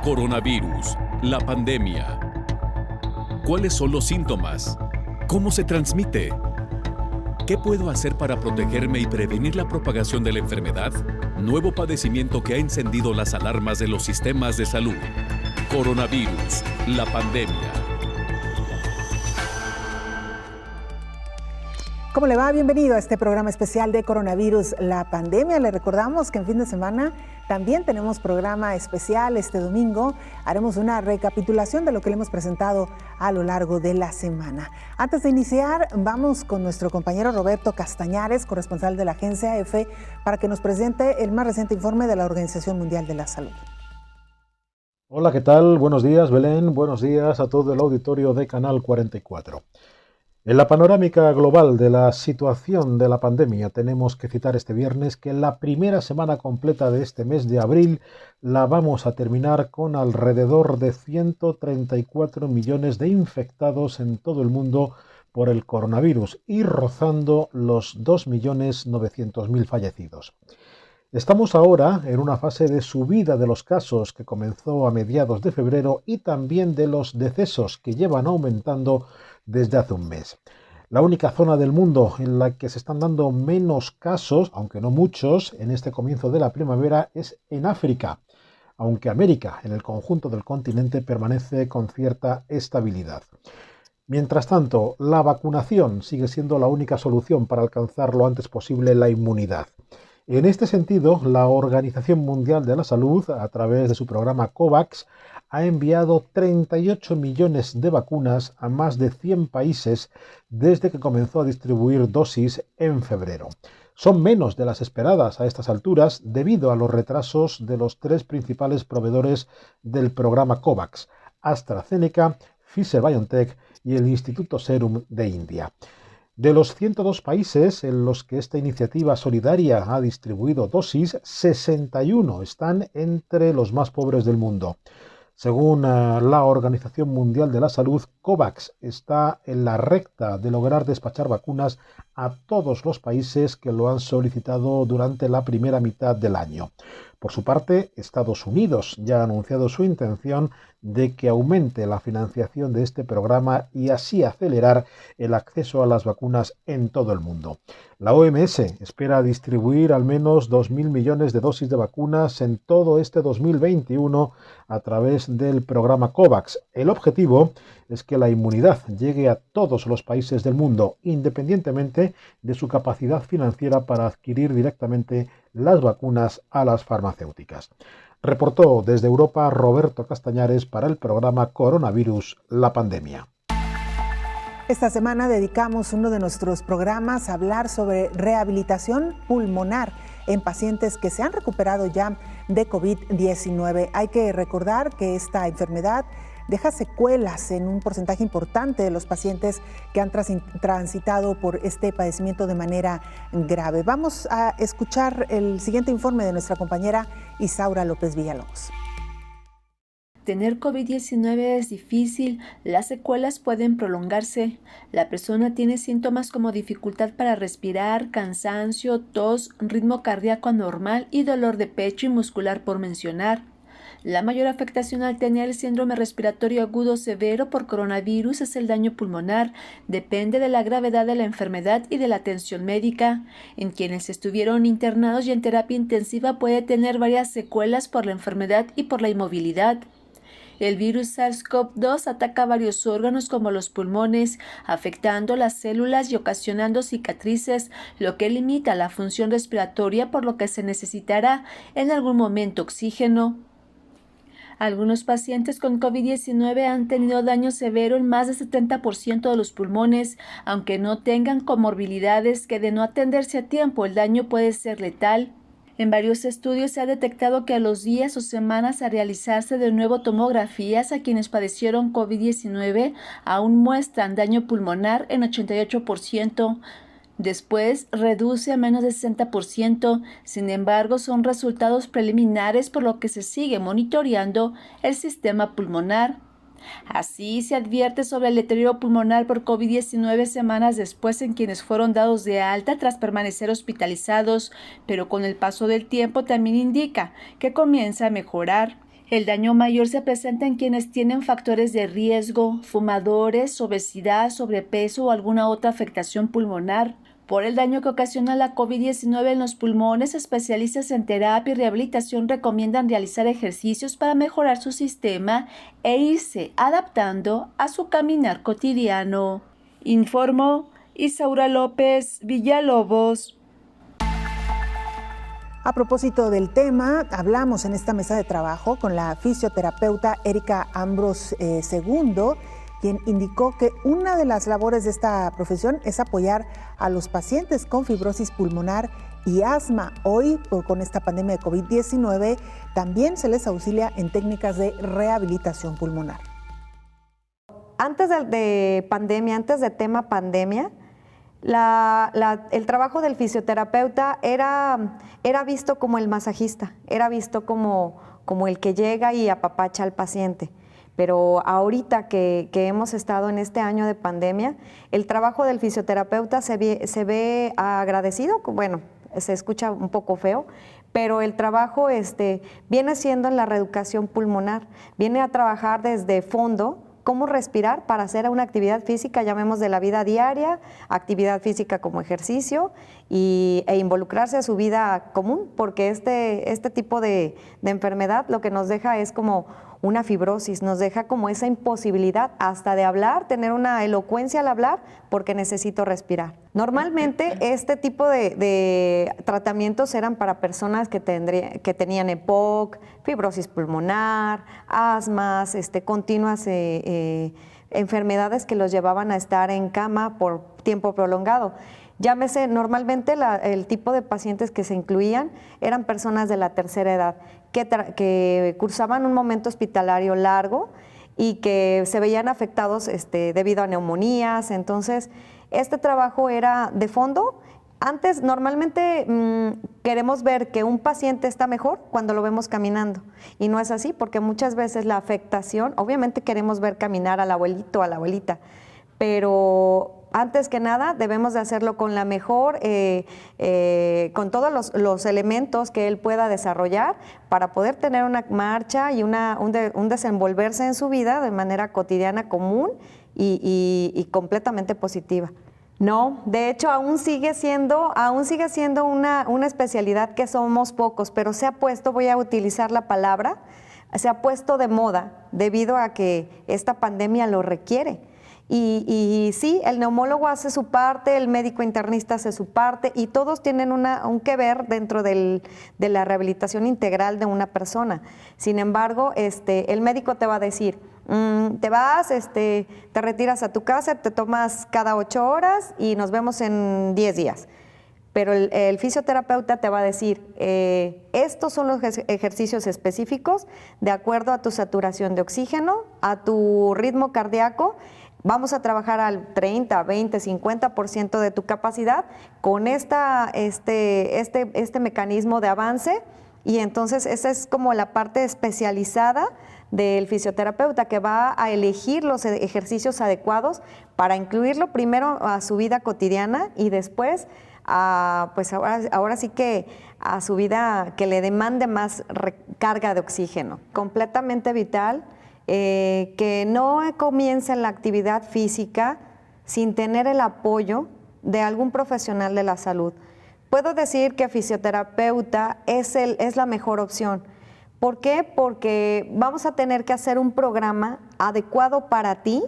Coronavirus, la pandemia. ¿Cuáles son los síntomas? ¿Cómo se transmite? ¿Qué puedo hacer para protegerme y prevenir la propagación de la enfermedad? Nuevo padecimiento que ha encendido las alarmas de los sistemas de salud. Coronavirus, la pandemia. ¿Cómo le va? Bienvenido a este programa especial de Coronavirus, la pandemia. Le recordamos que en fin de semana también tenemos programa especial. Este domingo haremos una recapitulación de lo que le hemos presentado a lo largo de la semana. Antes de iniciar, vamos con nuestro compañero Roberto Castañares, corresponsal de la agencia EFE, para que nos presente el más reciente informe de la Organización Mundial de la Salud. Hola, ¿qué tal? Buenos días, Belén. Buenos días a todo el auditorio de Canal 44. En la panorámica global de la situación de la pandemia tenemos que citar este viernes que la primera semana completa de este mes de abril la vamos a terminar con alrededor de 134 millones de infectados en todo el mundo por el coronavirus y rozando los 2.900.000 fallecidos. Estamos ahora en una fase de subida de los casos que comenzó a mediados de febrero y también de los decesos que llevan aumentando desde hace un mes. La única zona del mundo en la que se están dando menos casos, aunque no muchos, en este comienzo de la primavera es en África, aunque América, en el conjunto del continente, permanece con cierta estabilidad. Mientras tanto, la vacunación sigue siendo la única solución para alcanzar lo antes posible la inmunidad. En este sentido, la Organización Mundial de la Salud, a través de su programa COVAX, ha enviado 38 millones de vacunas a más de 100 países desde que comenzó a distribuir dosis en febrero. Son menos de las esperadas a estas alturas debido a los retrasos de los tres principales proveedores del programa COVAX, AstraZeneca, Pfizer-BioNTech y el Instituto Serum de India. De los 102 países en los que esta iniciativa solidaria ha distribuido dosis, 61 están entre los más pobres del mundo. Según la Organización Mundial de la Salud, COVAX está en la recta de lograr despachar vacunas a todos los países que lo han solicitado durante la primera mitad del año. Por su parte, Estados Unidos ya ha anunciado su intención de que aumente la financiación de este programa y así acelerar el acceso a las vacunas en todo el mundo. La OMS espera distribuir al menos 2.000 millones de dosis de vacunas en todo este 2021 a través del programa COVAX. El objetivo es que la inmunidad llegue a todos los países del mundo, independientemente de su capacidad financiera para adquirir directamente las vacunas a las farmacéuticas. Reportó desde Europa Roberto Castañares para el programa Coronavirus, la pandemia. Esta semana dedicamos uno de nuestros programas a hablar sobre rehabilitación pulmonar en pacientes que se han recuperado ya de COVID-19. Hay que recordar que esta enfermedad deja secuelas en un porcentaje importante de los pacientes que han transitado por este padecimiento de manera grave. Vamos a escuchar el siguiente informe de nuestra compañera Isaura López Villalobos. Tener COVID-19 es difícil, las secuelas pueden prolongarse. La persona tiene síntomas como dificultad para respirar, cansancio, tos, ritmo cardíaco anormal y dolor de pecho y muscular por mencionar. La mayor afectación al tener el síndrome respiratorio agudo severo por coronavirus es el daño pulmonar. Depende de la gravedad de la enfermedad y de la atención médica. En quienes estuvieron internados y en terapia intensiva puede tener varias secuelas por la enfermedad y por la inmovilidad. El virus SARS-CoV-2 ataca varios órganos como los pulmones, afectando las células y ocasionando cicatrices, lo que limita la función respiratoria, por lo que se necesitará en algún momento oxígeno. Algunos pacientes con COVID-19 han tenido daño severo en más del 70% de los pulmones, aunque no tengan comorbilidades que de no atenderse a tiempo el daño puede ser letal. En varios estudios se ha detectado que a los días o semanas a realizarse de nuevo tomografías a quienes padecieron COVID-19 aún muestran daño pulmonar en 88%. Después reduce a menos de 60%, sin embargo son resultados preliminares por lo que se sigue monitoreando el sistema pulmonar. Así se advierte sobre el deterioro pulmonar por COVID-19 semanas después en quienes fueron dados de alta tras permanecer hospitalizados, pero con el paso del tiempo también indica que comienza a mejorar. El daño mayor se presenta en quienes tienen factores de riesgo, fumadores, obesidad, sobrepeso o alguna otra afectación pulmonar. Por el daño que ocasiona la COVID-19 en los pulmones, especialistas en terapia y rehabilitación recomiendan realizar ejercicios para mejorar su sistema e irse adaptando a su caminar cotidiano. Informó Isaura López Villalobos. A propósito del tema, hablamos en esta mesa de trabajo con la fisioterapeuta Erika Ambros II, quien indicó que una de las labores de esta profesión es apoyar a los pacientes con fibrosis pulmonar y asma. Hoy, con esta pandemia de COVID-19, también se les auxilia en técnicas de rehabilitación pulmonar. Antes de pandemia, antes de tema pandemia, el trabajo del fisioterapeuta era visto como el masajista, era visto como el que llega y apapacha al paciente. Pero ahorita que hemos estado en este año de pandemia, el trabajo del fisioterapeuta se ve agradecido. Bueno, se escucha un poco feo, pero el trabajo viene siendo en la reeducación pulmonar, viene a trabajar desde fondo cómo respirar para hacer una actividad física, llamemos de la vida diaria, actividad física como ejercicio e involucrarse a su vida común, porque este tipo de enfermedad lo que nos deja es como una fibrosis, nos deja como esa imposibilidad hasta de hablar, tener una elocuencia al hablar, porque necesito respirar. Normalmente este tipo de tratamientos eran para personas que tenían EPOC, fibrosis pulmonar, asmas, continuas enfermedades que los llevaban a estar en cama por tiempo prolongado. Llámese, normalmente el tipo de pacientes que se incluían eran personas de la tercera edad que cursaban un momento hospitalario largo y que se veían afectados debido a neumonías. Entonces, este trabajo era de fondo. Antes, normalmente queremos ver que un paciente está mejor cuando lo vemos caminando. Y no es así, porque muchas veces la afectación, obviamente queremos ver caminar al abuelito o a la abuelita, pero antes que nada debemos de hacerlo con la mejor, con todos los elementos que él pueda desarrollar para poder tener una marcha y un desenvolverse en su vida de manera cotidiana común y completamente positiva. No, de hecho aún sigue siendo una especialidad que somos pocos, pero se ha puesto, voy a utilizar la palabra, se ha puesto de moda debido a que esta pandemia lo requiere. Y sí, el neumólogo hace su parte, el médico internista hace su parte y todos tienen un que ver dentro de la rehabilitación integral de una persona. Sin embargo, el médico te va a decir, te vas, te retiras a tu casa, te tomas cada 8 horas y nos vemos en 10 días. Pero el fisioterapeuta te va a decir, estos son los ejercicios específicos de acuerdo a tu saturación de oxígeno, a tu ritmo cardíaco. Vamos a trabajar al 30, 20, 50% de tu capacidad con este mecanismo de avance, y entonces esa es como la parte especializada del fisioterapeuta que va a elegir los ejercicios adecuados para incluirlo primero a su vida cotidiana y después pues ahora sí que a su vida que le demande más recarga de oxígeno. Completamente vital. Que no comiencen la actividad física sin tener el apoyo de algún profesional de la salud. Puedo decir que fisioterapeuta es la mejor opción. ¿Por qué? Porque vamos a tener que hacer un programa adecuado para ti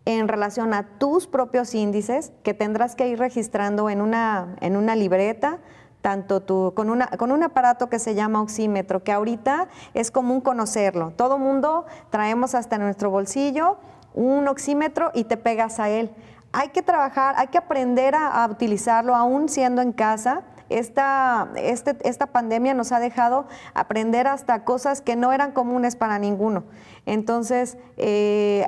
en relación a tus propios índices que tendrás que ir registrando en una libreta, tanto con un aparato que se llama oxímetro, que ahorita es común conocerlo. Todo mundo traemos hasta en nuestro bolsillo un oxímetro y te pegas a él. Hay que trabajar, hay que aprender a utilizarlo aún siendo en casa. Esta pandemia nos ha dejado aprender hasta cosas que no eran comunes para ninguno. Entonces,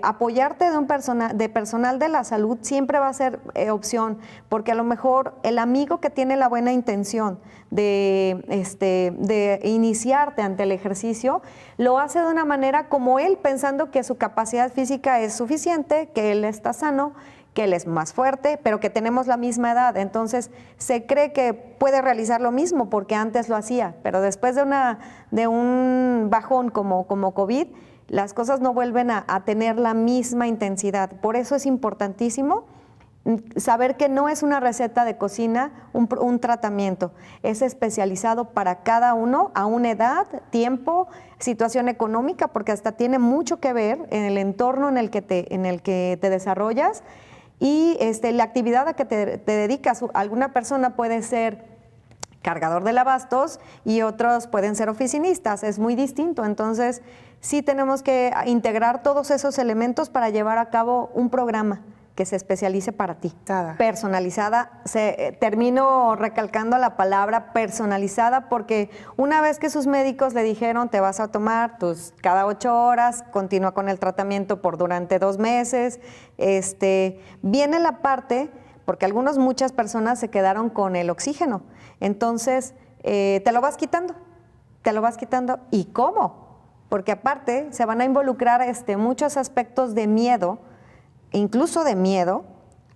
apoyarte de personal de la salud siempre va a ser opción, porque a lo mejor el amigo que tiene la buena intención de iniciarte ante el ejercicio, lo hace de una manera como él, pensando que su capacidad física es suficiente, que él está sano, que él es más fuerte, pero que tenemos la misma edad. Entonces, se cree que puede realizar lo mismo porque antes lo hacía, pero después de un bajón como COVID, las cosas no vuelven a tener la misma intensidad. Por eso es importantísimo saber que no es una receta de cocina, un tratamiento. Es especializado para cada uno, a una edad, tiempo, situación económica, porque hasta tiene mucho que ver en el entorno en el que te desarrollas y la actividad a que te dedicas. Alguna persona puede ser cargador de abastos y otros pueden ser oficinistas, es muy distinto. Entonces, sí tenemos que integrar todos esos elementos para llevar a cabo un programa que se especialice para ti. Personalizada. Termino recalcando la palabra personalizada porque una vez que sus médicos le dijeron te vas a tomar cada 8 horas, continúa con el tratamiento durante 2 meses, viene la parte, porque muchas personas se quedaron con el oxígeno, entonces te lo vas quitando. ¿Y cómo? Porque aparte se van a involucrar muchos aspectos de miedo, incluso de miedo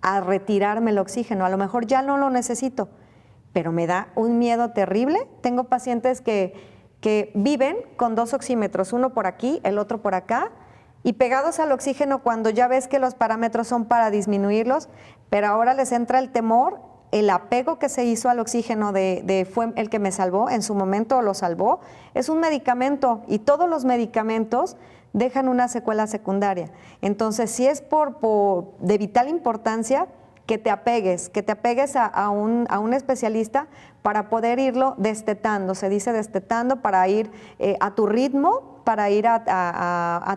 a retirarme el oxígeno. A lo mejor ya no lo necesito, pero me da un miedo terrible. Tengo pacientes que viven con 2 oxímetros, uno por aquí, el otro por acá, y pegados al oxígeno cuando ya ves que los parámetros son para disminuirlos, pero ahora les entra el temor, el apego que se hizo al oxígeno fue el que me salvó, en su momento lo salvó. Es un medicamento y todos los medicamentos dejan una secuela secundaria. Entonces, sí es de vital importancia que te apegues a un especialista para poder irlo destetando. Se dice destetando para ir a tu ritmo, a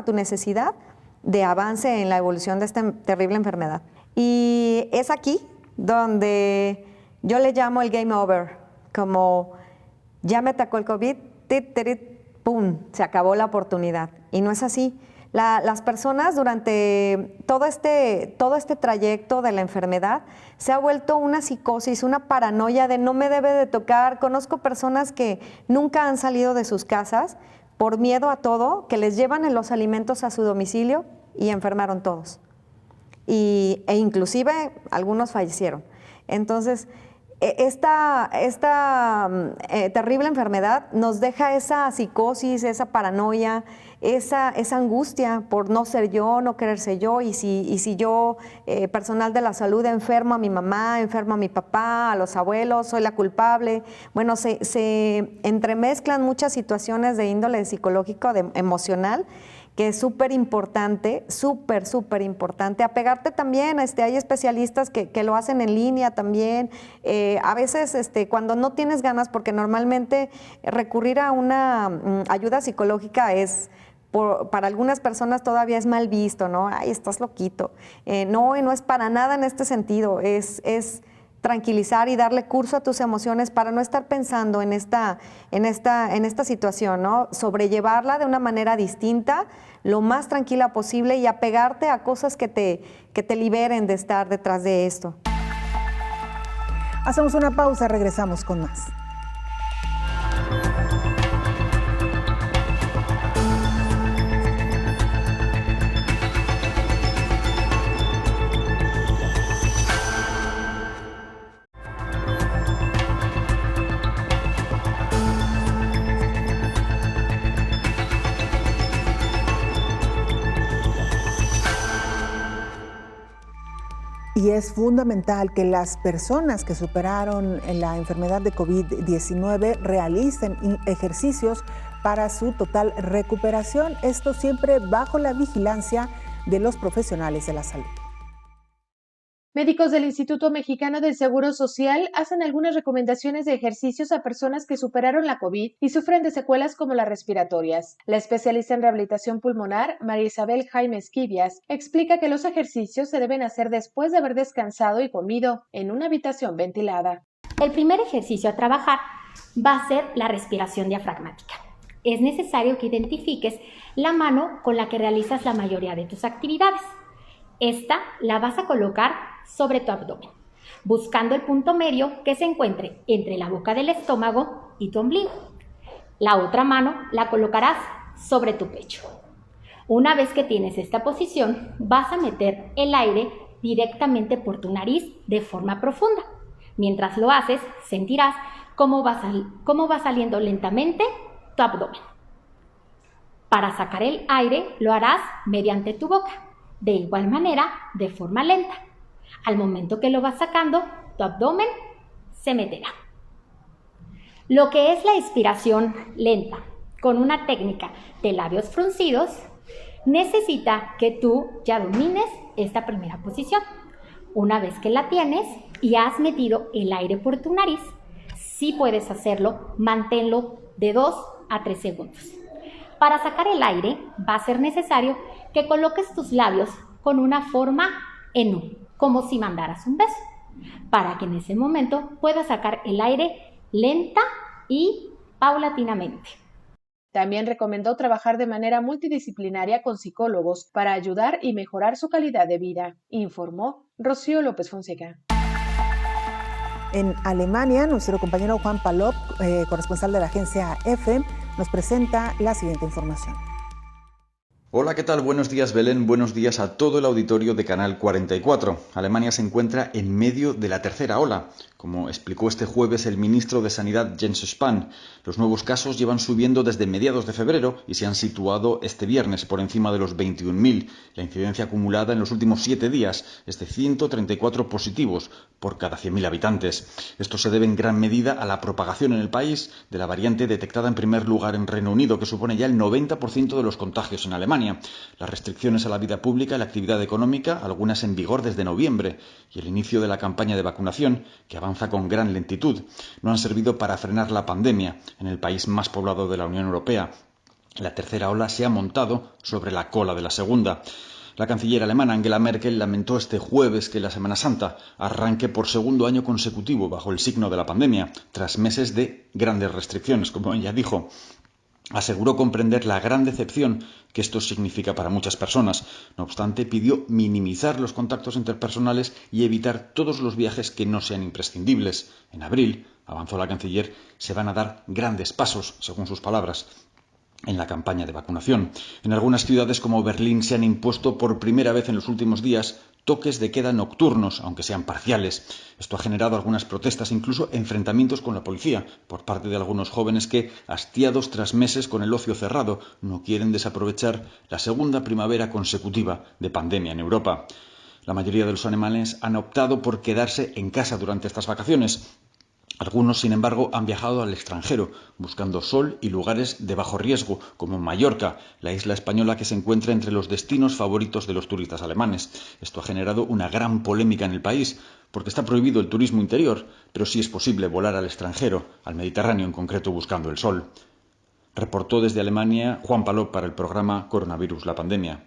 tu necesidad de avance en la evolución de esta terrible enfermedad. Y es aquí donde yo le llamo el game over, como ya me atacó el COVID, ¡pum!, se acabó la oportunidad. Y no es así. Las personas durante todo este trayecto de la enfermedad se ha vuelto una psicosis, una paranoia de no me debe de tocar. Conozco personas que nunca han salido de sus casas por miedo a todo, que les llevan los alimentos a su domicilio y enfermaron todos. E inclusive algunos fallecieron. Entonces, esta terrible enfermedad nos deja esa psicosis, esa paranoia, esa angustia por no ser yo, no querer ser yo, y si yo, personal de la salud, enfermo a mi mamá, enfermo a mi papá, a los abuelos, soy la culpable. Bueno, se entremezclan muchas situaciones de índole psicológico, emocional, que es súper importante, súper importante. Apegarte también, hay especialistas que lo hacen en línea también. A veces cuando no tienes ganas, porque normalmente recurrir a una ayuda psicológica para algunas personas todavía es mal visto, ¿no? Ay, estás loquito. No es para nada en este sentido. Es tranquilizar y darle curso a tus emociones para no estar pensando en esta situación, ¿no? Sobrellevarla de una manera distinta, lo más tranquila posible, y apegarte a cosas que te liberen de estar detrás de esto. Hacemos una pausa, regresamos con más. Y es fundamental que las personas que superaron la enfermedad de COVID-19 realicen ejercicios para su total recuperación, esto siempre bajo la vigilancia de los profesionales de la salud. Médicos del Instituto Mexicano del Seguro Social hacen algunas recomendaciones de ejercicios a personas que superaron la COVID y sufren de secuelas como las respiratorias. La especialista en rehabilitación pulmonar, María Isabel Jaime Esquivias, explica que los ejercicios se deben hacer después de haber descansado y comido en una habitación ventilada. El primer ejercicio a trabajar va a ser la respiración diafragmática. Es necesario que identifiques la mano con la que realizas la mayoría de tus actividades. Esta la vas a colocar sobre tu abdomen, buscando el punto medio que se encuentre entre la boca del estómago y tu ombligo. La otra mano la colocarás sobre tu pecho. Una vez que tienes esta posición, vas a meter el aire directamente por tu nariz de forma profunda. Mientras lo haces, sentirás cómo va saliendo lentamente tu abdomen. Para sacar el aire, lo harás mediante tu boca, de igual manera, de forma lenta. Al momento que lo vas sacando, tu abdomen se meterá. Lo que es la inspiración lenta, con una técnica de labios fruncidos, necesita que tú ya domines esta primera posición. Una vez que la tienes y has metido el aire por tu nariz, si puedes hacerlo, manténlo de 2 a 3 segundos. Para sacar el aire, va a ser necesario que coloques tus labios con una forma en U, como si mandaras un beso, para que en ese momento puedas sacar el aire lenta y paulatinamente. También recomendó trabajar de manera multidisciplinaria con psicólogos para ayudar y mejorar su calidad de vida, informó Rocío López Fonseca. En Alemania, nuestro compañero Juan Palop, corresponsal de la agencia EFE, nos presenta la siguiente información. Hola, ¿qué tal? Buenos días, Belén. Buenos días a todo el auditorio de Canal 44. Alemania se encuentra en medio de la tercera ola. Como explicó este jueves el ministro de Sanidad Jens Spahn, los nuevos casos llevan subiendo desde mediados de febrero y se han situado este viernes por encima de los 21.000. La incidencia acumulada en los últimos 7 días es de 134 positivos por cada 100.000 habitantes. Esto se debe en gran medida a la propagación en el país de la variante detectada en primer lugar en Reino Unido, que supone ya el 90% de los contagios en Alemania. Las restricciones a la vida pública y la actividad económica, algunas en vigor desde noviembre, y el inicio de la campaña de vacunación, que avanza con gran lentitud, no han servido para frenar la pandemia en el país más poblado de la Unión Europea. La tercera ola se ha montado sobre la cola de la segunda. La canciller alemana Angela Merkel lamentó este jueves que la Semana Santa arranque por segundo año consecutivo bajo el signo de la pandemia, tras meses de grandes restricciones, como ella dijo. Aseguró comprender la gran decepción que esto significa para muchas personas. No obstante, pidió minimizar los contactos interpersonales y evitar todos los viajes que no sean imprescindibles. En abril, avanzó la canciller, se van a dar grandes pasos, según sus palabras, en la campaña de vacunación. En algunas ciudades como Berlín se han impuesto por primera vez en los últimos días toques de queda nocturnos, aunque sean parciales. Esto ha generado algunas protestas, incluso enfrentamientos con la policía, por parte de algunos jóvenes que, hastiados tras meses con el ocio cerrado, no quieren desaprovechar la segunda primavera consecutiva de pandemia en Europa. La mayoría de los alemanes han optado por quedarse en casa durante estas vacaciones. Algunos, sin embargo, han viajado al extranjero, buscando sol y lugares de bajo riesgo, como Mallorca, la isla española que se encuentra entre los destinos favoritos de los turistas alemanes. Esto ha generado una gran polémica en el país, porque está prohibido el turismo interior, pero sí es posible volar al extranjero, al Mediterráneo en concreto, buscando el sol. Reportó desde Alemania Juan Palop para el programa Coronavirus, la pandemia.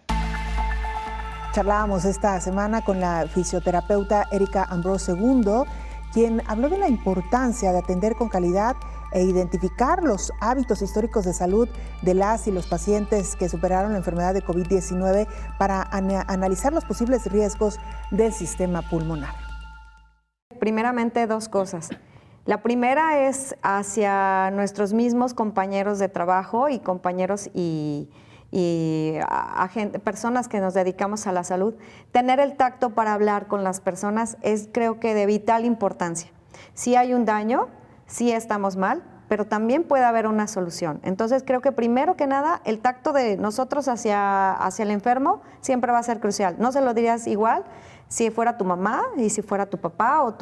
Charlábamos esta semana con la fisioterapeuta Erika Ambrós II, quien habló de la importancia de atender con calidad e identificar los hábitos históricos de salud de las y los pacientes que superaron la enfermedad de COVID-19 para analizar los posibles riesgos del sistema pulmonar. Primeramente, 2 cosas. La primera es hacia nuestros mismos compañeros de trabajo y compañeros y personas que nos dedicamos a la salud. Tener el tacto para hablar con las personas es, creo que, de vital importancia. Si hay un daño, sí estamos mal, pero también puede haber una solución. Entonces creo que primero que nada el tacto de nosotros hacia el enfermo siempre va a ser crucial. No se lo dirías igual si fuera tu mamá y si fuera tu papá o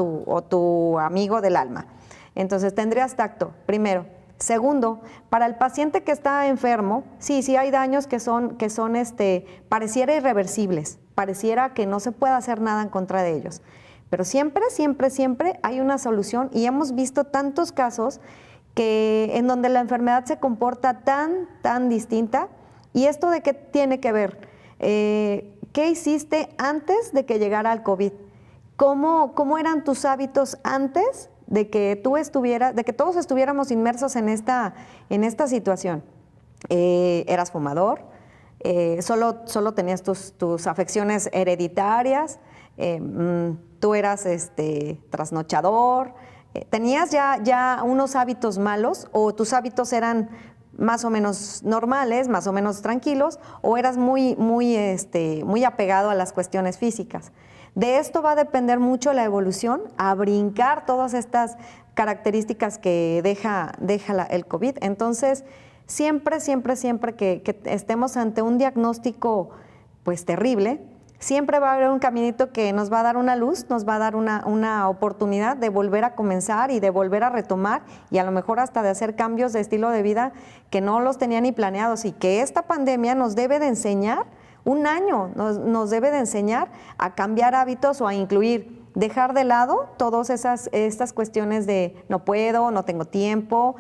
tu amigo del alma. Entonces tendrías tacto, primero. Segundo, para el paciente que está enfermo, sí hay daños que son pareciera irreversibles, pareciera que no se puede hacer nada en contra de ellos. Pero siempre hay una solución y hemos visto tantos casos en donde la enfermedad se comporta tan distinta. ¿Y esto de qué tiene que ver? ¿Qué hiciste antes de que llegara el COVID? ¿Cómo eran tus hábitos antes de que todos estuviéramos inmersos en esta situación? ¿Eras fumador? ¿Solo tenías tus afecciones hereditarias? ¿Tú eras trasnochador? ¿Tenías ya unos hábitos malos o tus hábitos eran más o menos normales, más o menos tranquilos, o eras muy apegado a las cuestiones físicas? De esto va a depender mucho la evolución, a brincar todas estas características que deja el COVID. Entonces, siempre que estemos ante un diagnóstico pues terrible, siempre va a haber un caminito que nos va a dar una luz, nos va a dar una oportunidad de volver a comenzar y de volver a retomar y a lo mejor hasta de hacer cambios de estilo de vida que no los tenía ni planeados, y que esta pandemia nos debe de enseñar, un año nos debe de enseñar a cambiar hábitos o a incluir, dejar de lado todas estas cuestiones de no puedo, no tengo tiempo,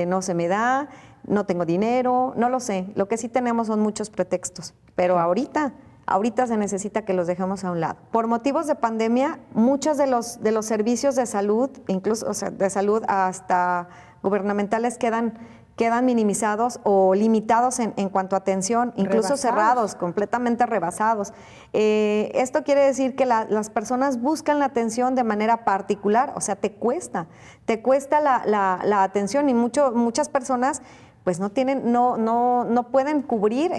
no se me da, no tengo dinero, no lo sé. Lo que sí tenemos son muchos pretextos, pero ahorita se necesita que los dejemos a un lado. Por motivos de pandemia, muchos de los servicios de salud, incluso de salud hasta gubernamentales, quedan minimizados o limitados en cuanto a atención, incluso cerrados, completamente rebasados. Esto quiere decir que las personas buscan la atención de manera particular, o sea, te cuesta la atención, y muchas personas pues no pueden cubrir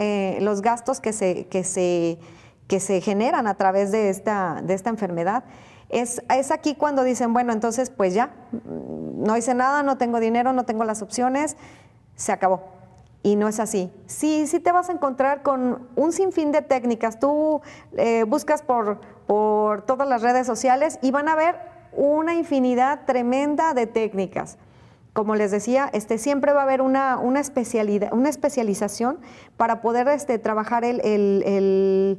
los gastos que se generan a través de esta enfermedad. Es aquí cuando dicen, bueno, entonces pues ya, no hice nada, no tengo dinero, no tengo las opciones, se acabó. Y no es así. Sí te vas a encontrar con un sinfín de técnicas. Tú buscas por todas las redes sociales y van a ver una infinidad tremenda de técnicas. Como les decía, siempre va a haber una especialización para poder trabajar el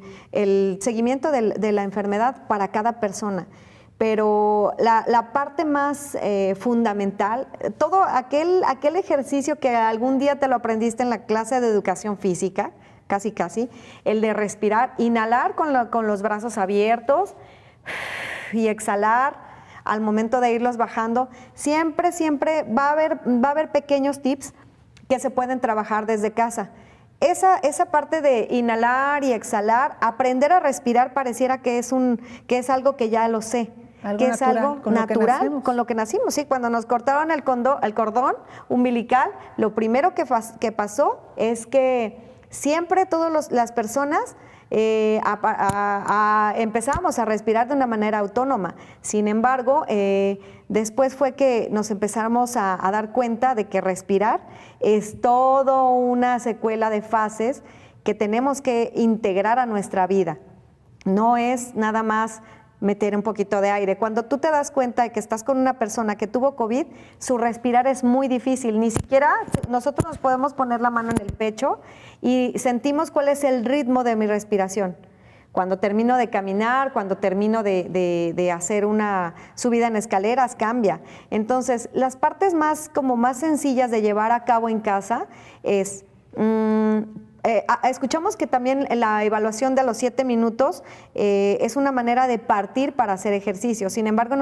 seguimiento de la enfermedad para cada persona. Pero la parte más fundamental, todo aquel ejercicio que algún día te lo aprendiste en la clase de educación física, casi, el de respirar, inhalar con los brazos abiertos y exhalar al momento de irlos bajando, siempre va a haber pequeños tips que se pueden trabajar desde casa. Esa parte de inhalar y exhalar, aprender a respirar, pareciera que es algo que ya lo sé. Algo que es natural, algo natural con lo que nacimos. Sí, cuando nos cortaron el cordón umbilical, lo primero que pasó es que siempre todas las personas empezamos a respirar de una manera autónoma. Sin embargo, después fue que nos empezamos a dar cuenta de que respirar es toda una secuela de fases que tenemos que integrar a nuestra vida. No es nada más meter un poquito de aire. Cuando tú te das cuenta de que estás con una persona que tuvo COVID, su respirar es muy difícil. Ni siquiera nosotros nos podemos poner la mano en el pecho y sentimos cuál es el ritmo de mi respiración. Cuando termino de caminar, cuando termino de hacer una subida en escaleras, cambia. Entonces, las partes más sencillas de llevar a cabo en casa es... escuchamos que también la evaluación de los 7 minutos es una manera de partir para hacer ejercicio. Sin embargo, en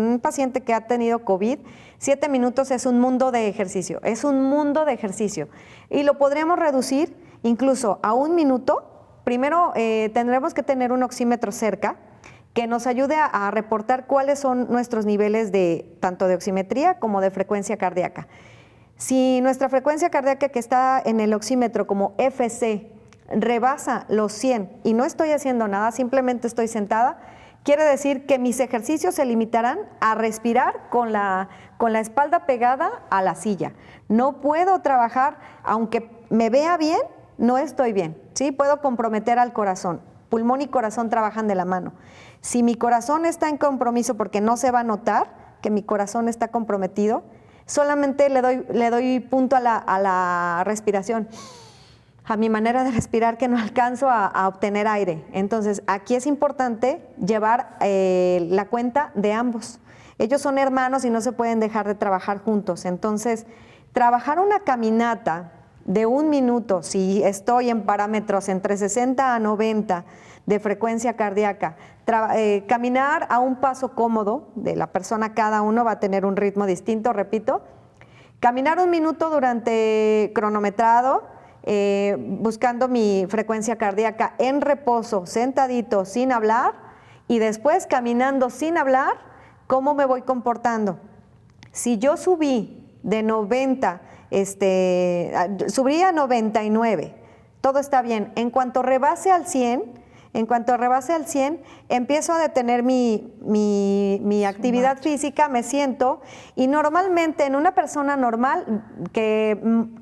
un paciente que ha tenido COVID, 7 minutos es un mundo de ejercicio. Y lo podremos reducir incluso a 1 minuto. Primero tendremos que tener un oxímetro cerca que nos ayude a reportar cuáles son nuestros niveles tanto de oximetría como de frecuencia cardíaca. Si nuestra frecuencia cardíaca que está en el oxímetro como FC rebasa los 100 y no estoy haciendo nada, simplemente estoy sentada, quiere decir que mis ejercicios se limitarán a respirar con la espalda pegada a la silla. No puedo trabajar, aunque me vea bien, no estoy bien, ¿sí? Puedo comprometer al corazón. Pulmón y corazón trabajan de la mano. Si mi corazón está en compromiso, porque no se va a notar que mi corazón está comprometido, solamente le doy punto a la respiración, a mi manera de respirar, que no alcanzo a obtener aire. Entonces, aquí es importante llevar la cuenta de ambos. Ellos son hermanos y no se pueden dejar de trabajar juntos. Entonces, trabajar una caminata de 1 minuto, si estoy en parámetros entre 60 a 90 de frecuencia cardíaca, caminar a un paso cómodo de la persona, cada uno va a tener un ritmo distinto, repito, caminar 1 minuto durante cronometrado, buscando mi frecuencia cardíaca en reposo, sentadito, sin hablar, y después caminando sin hablar, ¿cómo me voy comportando? Si yo subí de 90, subí a 99, todo está bien. En cuanto rebase al 100, En cuanto rebase al 100, empiezo a detener mi actividad física, me siento, y normalmente en una persona normal que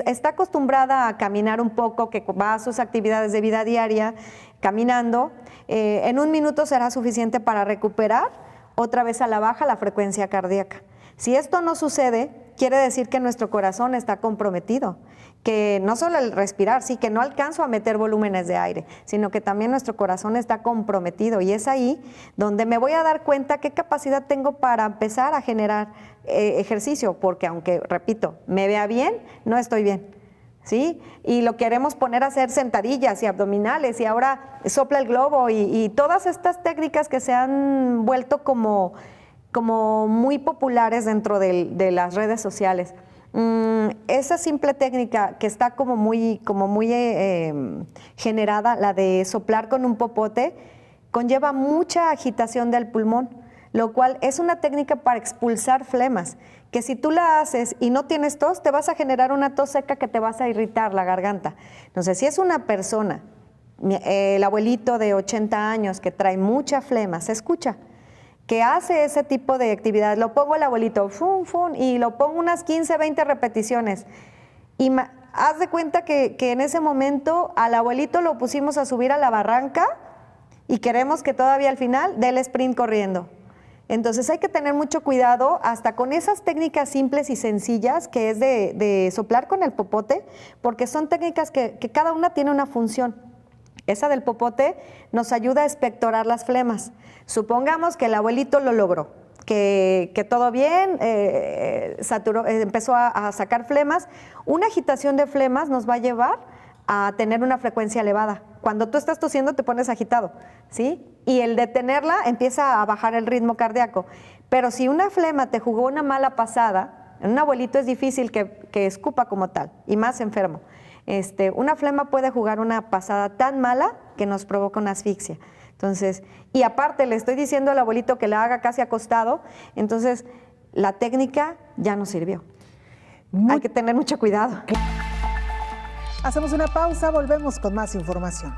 está acostumbrada a caminar un poco, que va a sus actividades de vida diaria caminando, en 1 minuto será suficiente para recuperar otra vez a la baja la frecuencia cardíaca. Si esto no sucede, quiere decir que nuestro corazón está comprometido, que no solo el respirar, sí, que no alcanzo a meter volúmenes de aire, sino que también nuestro corazón está comprometido, y es ahí donde me voy a dar cuenta qué capacidad tengo para empezar a generar ejercicio, porque aunque, repito, me vea bien, no estoy bien, ¿sí? Y lo queremos poner a hacer sentadillas y abdominales, y ahora sopla el globo, y todas estas técnicas que se han vuelto como muy populares dentro de las redes sociales. Esa simple técnica que está como muy generada, la de soplar con un popote, conlleva mucha agitación del pulmón, lo cual es una técnica para expulsar flemas, que si tú la haces y no tienes tos, te vas a generar una tos seca que te vas a irritar la garganta. Entonces, si es una persona, el abuelito de 80 años que trae mucha flema, se escucha, que hace ese tipo de actividad, lo pongo el abuelito, fum, fum, y lo pongo unas 15, 20 repeticiones. Y haz de cuenta que en ese momento al abuelito lo pusimos a subir a la barranca y queremos que todavía al final dé el sprint corriendo. Entonces hay que tener mucho cuidado hasta con esas técnicas simples y sencillas, que es de soplar con el popote, porque son técnicas que cada una tiene una función. Esa del popote nos ayuda a expectorar las flemas. Supongamos que el abuelito lo logró, que todo bien, empezó a sacar flemas. Una agitación de flemas nos va a llevar a tener una frecuencia elevada. Cuando tú estás tosiendo te pones agitado, ¿sí? Y el detenerla empieza a bajar el ritmo cardíaco. Pero si una flema te jugó una mala pasada, en un abuelito es difícil que escupa como tal, y más enfermo. Una flema puede jugar una pasada tan mala que nos provoca una asfixia. Entonces, y aparte le estoy diciendo al abuelito que la haga casi acostado, entonces la técnica ya no sirvió. Hay que tener mucho cuidado. Hacemos una pausa, volvemos con más información.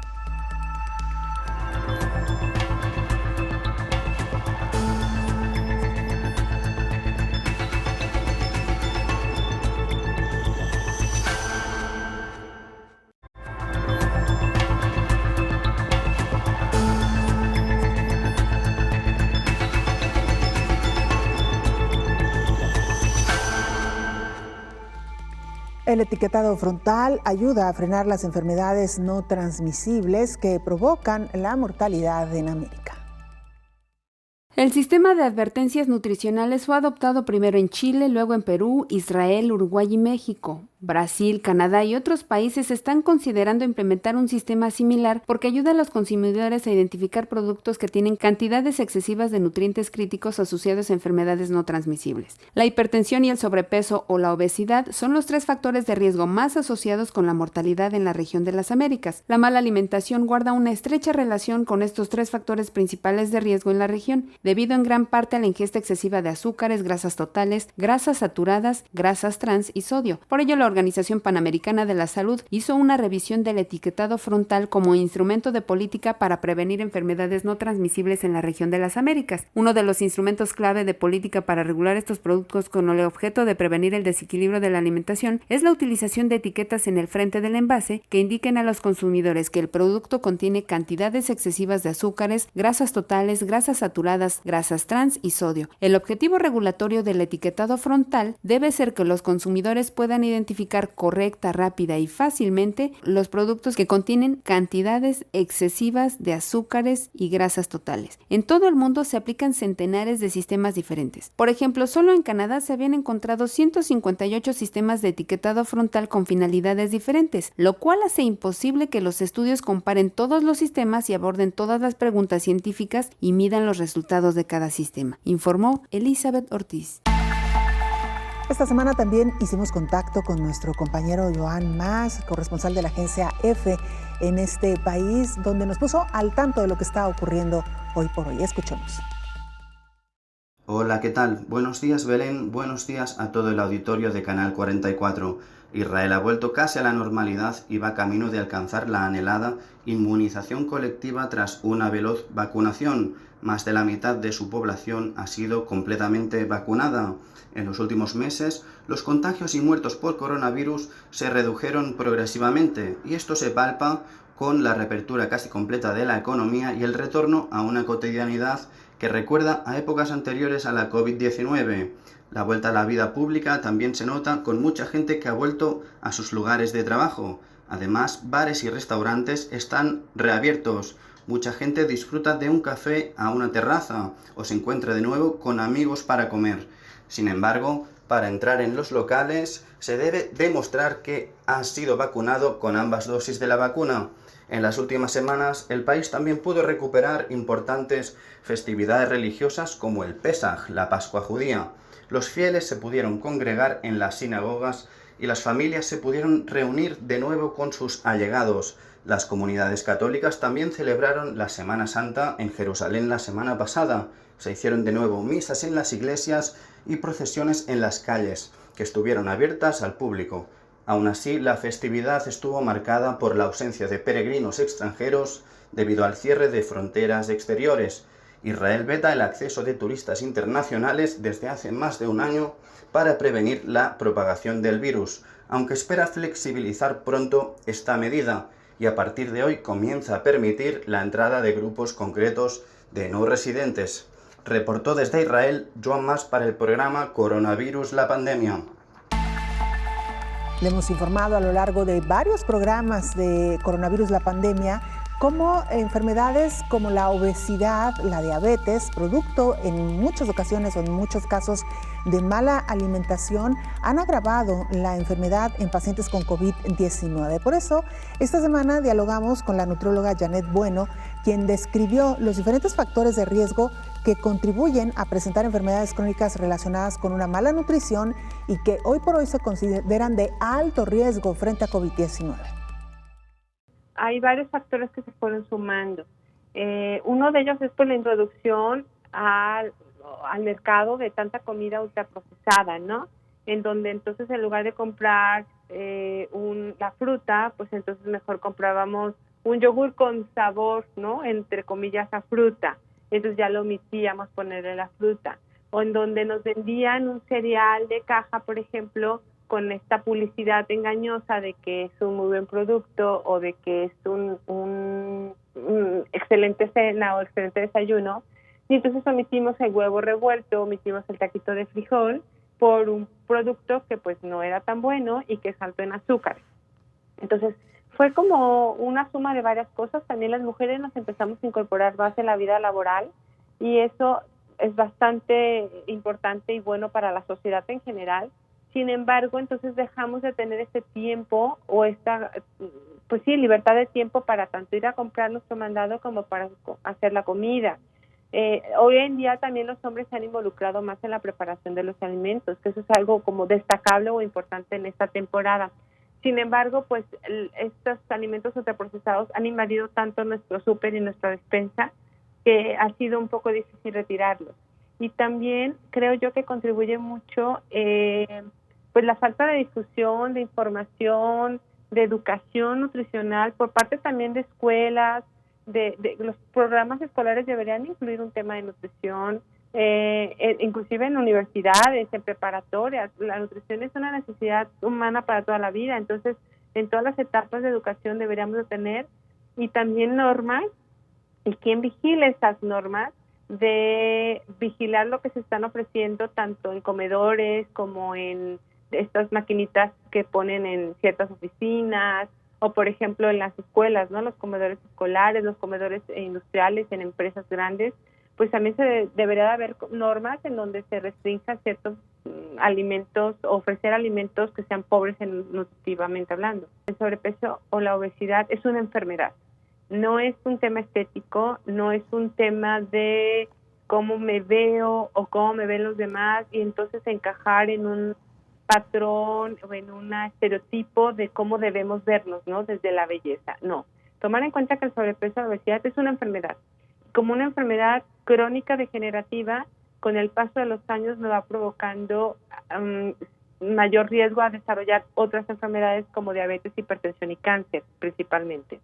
El etiquetado frontal ayuda a frenar las enfermedades no transmisibles que provocan la mortalidad en América. El sistema de advertencias nutricionales fue adoptado primero en Chile, luego en Perú, Israel, Uruguay y México. Brasil, Canadá y otros países están considerando implementar un sistema similar porque ayuda a los consumidores a identificar productos que tienen cantidades excesivas de nutrientes críticos asociados a enfermedades no transmisibles. La hipertensión y el sobrepeso o la obesidad son los 3 factores de riesgo más asociados con la mortalidad en la región de las Américas. La mala alimentación guarda una estrecha relación con estos 3 factores principales de riesgo en la región, debido en gran parte a la ingesta excesiva de azúcares, grasas totales, grasas saturadas, grasas trans y sodio. Por ello, la Organización Panamericana de la Salud hizo una revisión del etiquetado frontal como instrumento de política para prevenir enfermedades no transmisibles en la región de las Américas. Uno de los instrumentos clave de política para regular estos productos con el objeto de prevenir el desequilibrio de la alimentación es la utilización de etiquetas en el frente del envase que indiquen a los consumidores que el producto contiene cantidades excesivas de azúcares, grasas totales, grasas saturadas, grasas trans y sodio. El objetivo regulatorio del etiquetado frontal debe ser que los consumidores puedan identificar correcta, rápida y fácilmente los productos que contienen cantidades excesivas de azúcares y grasas totales. En todo el mundo se aplican centenares de sistemas diferentes. Por ejemplo, solo en Canadá se habían encontrado 158 sistemas de etiquetado frontal con finalidades diferentes, lo cual hace imposible que los estudios comparen todos los sistemas y aborden todas las preguntas científicas y midan los resultados de cada sistema, informó Elizabeth Ortiz. Esta semana también hicimos contacto con nuestro compañero Joan Mas, corresponsal de la agencia EFE en este país, donde nos puso al tanto de lo que está ocurriendo hoy por hoy. Escuchemos. Hola, ¿qué tal? Buenos días, Belén. Buenos días a todo el auditorio de Canal 44. Israel ha vuelto casi a la normalidad y va camino de alcanzar la anhelada inmunización colectiva tras una veloz vacunación. Más de la mitad de su población ha sido completamente vacunada. En los últimos meses, los contagios y muertos por coronavirus se redujeron progresivamente y esto se palpa con la reapertura casi completa de la economía y el retorno a una cotidianidad que recuerda a épocas anteriores a la COVID-19. La vuelta a la vida pública también se nota con mucha gente que ha vuelto a sus lugares de trabajo. Además, bares y restaurantes están reabiertos. Mucha gente disfruta de un café a una terraza o se encuentra de nuevo con amigos para comer. Sin embargo, para entrar en los locales se debe demostrar que ha sido vacunado con ambas dosis de la vacuna. En las últimas semanas, el país también pudo recuperar importantes festividades religiosas como el Pesaj, la Pascua judía. Los fieles se pudieron congregar en las sinagogas y las familias se pudieron reunir de nuevo con sus allegados. Las comunidades católicas también celebraron la Semana Santa en Jerusalén la semana pasada. Se hicieron de nuevo misas en las iglesias y procesiones en las calles, que estuvieron abiertas al público. Aún así, la festividad estuvo marcada por la ausencia de peregrinos extranjeros debido al cierre de fronteras exteriores. Israel veta el acceso de turistas internacionales desde hace más de un año para prevenir la propagación del virus, aunque espera flexibilizar pronto esta medida y a partir de hoy comienza a permitir la entrada de grupos concretos de no residentes. Reportó desde Israel Joan Mas para el programa Coronavirus la Pandemia. Le hemos informado a lo largo de varios programas de Coronavirus la Pandemia cómo enfermedades como la obesidad, la diabetes, producto en muchas ocasiones o en muchos casos de mala alimentación, han agravado la enfermedad en pacientes con COVID-19. Por eso, esta semana dialogamos con la nutrióloga Janet Bueno, quien describió los diferentes factores de riesgo que contribuyen a presentar enfermedades crónicas relacionadas con una mala nutrición y que hoy por hoy se consideran de alto riesgo frente a COVID-19. Hay varios factores que se fueron sumando. Uno de ellos es por la introducción al mercado de tanta comida ultraprocesada, ¿no? En donde entonces en lugar de comprar la fruta, pues entonces mejor comprábamos un yogur con sabor, ¿no? Entre comillas, a fruta. Entonces ya lo omitíamos ponerle la fruta. O en donde nos vendían un cereal de caja, por ejemplo, con esta publicidad engañosa de que es un muy buen producto o de que es un excelente cena o excelente desayuno, y entonces omitimos el huevo revuelto, omitimos el taquito de frijol por un producto que pues no era tan bueno y que es alto en azúcar. Entonces fue como una suma de varias cosas. También las mujeres nos empezamos a incorporar más en la vida laboral y eso es bastante importante y bueno para la sociedad en general. Sin embargo, entonces dejamos de tener ese tiempo o esta, pues sí, libertad de tiempo para tanto ir a comprar nuestro mandado como para hacer la comida. Hoy en día también los hombres se han involucrado más en la preparación de los alimentos, que eso es algo como destacable o importante en esta temporada. Sin embargo, pues estos alimentos ultraprocesados han invadido tanto nuestro súper y nuestra despensa que ha sido un poco difícil retirarlos. Y también creo yo que contribuye mucho pues la falta de difusión, de información, de educación nutricional por parte también de escuelas, de los programas escolares deberían incluir un tema de nutrición, inclusive en universidades, en preparatorias. La nutrición es una necesidad humana para toda la vida, entonces en todas las etapas de educación deberíamos de tener y también normas y quien vigile esas normas, de vigilar lo que se están ofreciendo tanto en comedores como en estas maquinitas que ponen en ciertas oficinas o por ejemplo en las escuelas, ¿no? Los comedores escolares, los comedores industriales en empresas grandes, pues también debería de haber normas en donde se restrinjan ciertos alimentos, ofrecer alimentos que sean pobres nutritivamente hablando. El sobrepeso o la obesidad es una enfermedad. No es un tema estético, no es un tema de cómo me veo o cómo me ven los demás y entonces encajar en un patrón o en un estereotipo de cómo debemos vernos, ¿no? Desde la belleza. No. Tomar en cuenta que el sobrepeso o la obesidad es una enfermedad. Como una enfermedad crónica degenerativa, con el paso de los años nos va provocando mayor riesgo a desarrollar otras enfermedades como diabetes, hipertensión y cáncer principalmente.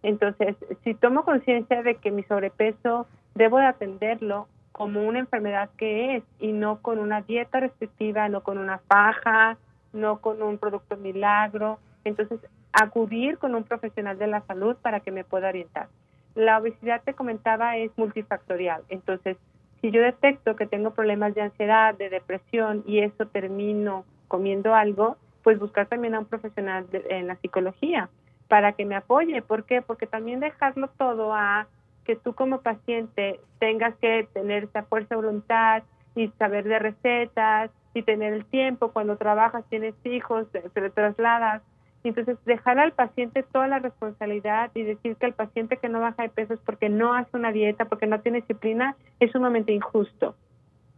Entonces, si tomo conciencia de que mi sobrepeso debo de atenderlo como una enfermedad que es y no con una dieta restrictiva, no con una faja, no con un producto milagro, entonces acudir con un profesional de la salud para que me pueda orientar. La obesidad, te comentaba, es multifactorial, entonces si yo detecto que tengo problemas de ansiedad, de depresión y eso termino comiendo algo, pues buscar también a un profesional en la psicología para que me apoye. ¿Por qué? Porque también dejarlo todo a que tú como paciente tengas que tener esa fuerza de voluntad y saber de recetas y tener el tiempo, cuando trabajas, tienes hijos, te trasladas. Entonces, dejar al paciente toda la responsabilidad y decir que el paciente que no baja de peso es porque no hace una dieta, porque no tiene disciplina, es sumamente injusto.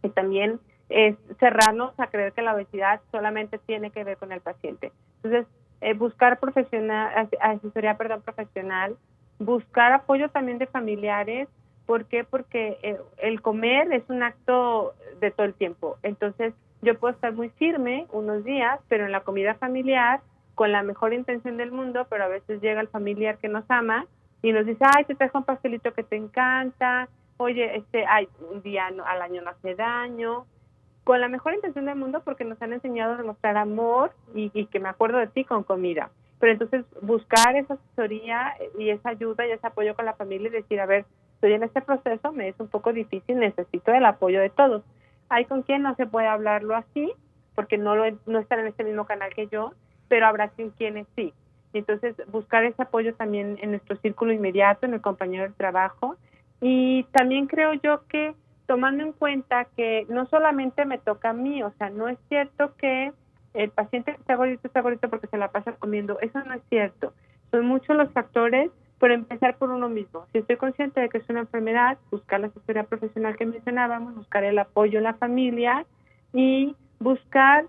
Y también es cerrarnos a creer que la obesidad solamente tiene que ver con el paciente. Entonces, buscar asesoría profesional, buscar apoyo también de familiares. ¿Por qué? Porque el comer es un acto de todo el tiempo. Entonces, yo puedo estar muy firme unos días, pero en la comida familiar, con la mejor intención del mundo, pero a veces llega el familiar que nos ama y nos dice, ay, te trajo un pastelito que te encanta, oye, un día al año no hace daño, con la mejor intención del mundo porque nos han enseñado a demostrar amor y que me acuerdo de ti con comida. Pero entonces buscar esa asesoría y esa ayuda y ese apoyo con la familia y decir, a ver, estoy en este proceso, me es un poco difícil, necesito el apoyo de todos. Hay con quien no se puede hablarlo así, porque no están en este mismo canal que yo, pero habrá quienes sí. Entonces, buscar ese apoyo también en nuestro círculo inmediato, en el compañero de trabajo. Y también creo yo que tomando en cuenta que no solamente me toca a mí, o sea, no es cierto que el paciente que está gordito porque se la pasa comiendo, eso no es cierto. Son muchos los factores, pero empezar por uno mismo. Si estoy consciente de que es una enfermedad, buscar la asesoría profesional que mencionábamos, buscar el apoyo en la familia y buscar